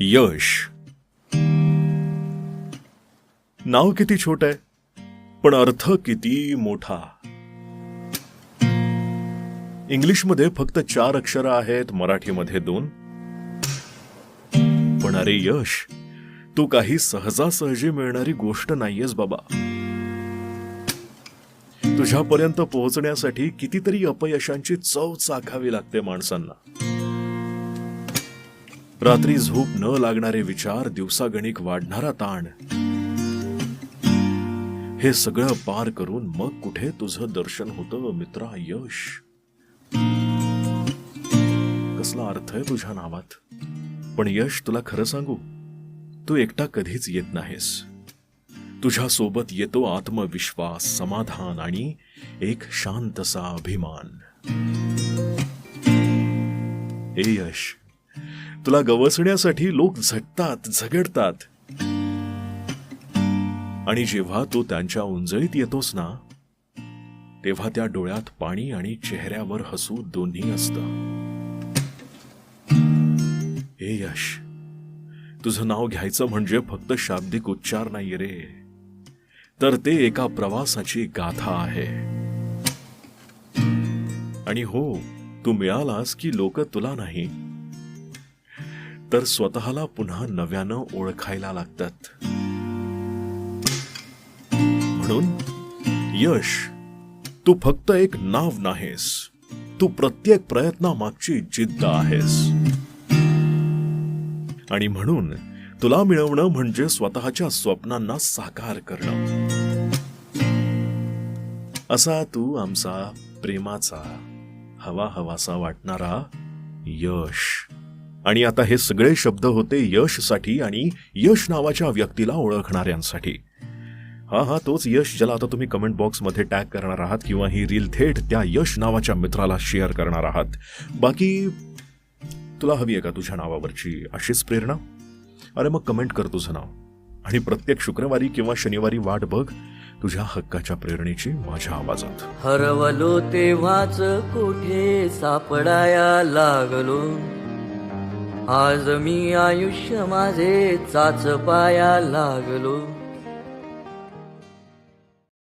यश. नाव किती छोट आहे, पण अर्थ किती मोठा. इंग्लिशमध्ये फक्त 4 अक्षरं आहेत, मराठीमध्ये 2. पण अरे यश, तू काही सहजासहजी मिळणारी गोष्ट नाहीयेस बाबा. तुझ्यापर्यंत पोहोचण्यासाठी कितीतरी अपयशांची चव चाखावी लागते माणसांना. रात्री झोप न लागणारे विचार, दिवसागणिक वाढणारा ताण, हे सगळं पार करून मग कुठे तुझं दर्शन होतं मित्रा यश. कसला अर्थ आहे तुझ्या नावात. पण यश, तुला खरं सांगू, तू एकटा कधीच येत नाहीस. तुझ्या सोबत येतो आत्मविश्वास, समाधान आणि एक शांतसा अभिमान. हे यश, तुला गवसण्यासाठी लोक झटतात, झगडतात, आणि जेव्हा तू त्यांच्या उंजळीत येतोस ना, तेव्हा त्या डोळ्यात पाणी आणि चेहऱ्यावर हसू दोन्ही असतं. हे यश, तुझं नाव घ्यायचं म्हणजे फक्त शाब्दिक उच्चार नाहीये रे, तर ते एका प्रवासाची गाथा आहे. आणि हो, तू मिळालास की लोक तुला नाही तर स्वतःला पुन्हा नव्यानं ओळखायला लागतात. म्हणून यश, तू फक्त एक नाव नाहीस, तू प्रत्येक प्रयत्नामागची जिद्द आहेस. आणि म्हणून तुला मिळवणं म्हणजे स्वतःच्या स्वप्नांना साकार करणं. असा तू आमचा प्रेमाचा हवा हवासा वाटणारा यश. आणि आता हे सगळे शब्द होते यशसाठी आणि यश नावाच्या व्यक्तीला ओळखणाऱ्यांसाठी. हा तोच यश ज्याला आता तुम्ही कमेंट बॉक्समध्ये टॅग करणार आहात किंवा ही रील थेट त्या यश नावाच्या मित्राला शेअर करणार आहात. बाकी तुला हवी आहे का तुझ्या नावावरची अशीच प्रेरणा? अरे मग कमेंट कर तुझं नाव, आणि प्रत्येक शुक्रवारी किंवा शनिवारी वाट बघ तुझ्या हक्काच्या प्रेरणेची माझ्या आवाजात. हरवलो तेव्हाच कुठे सापडाया लागलो, आज मी आयुष्य माझे चाचपाया लागलो.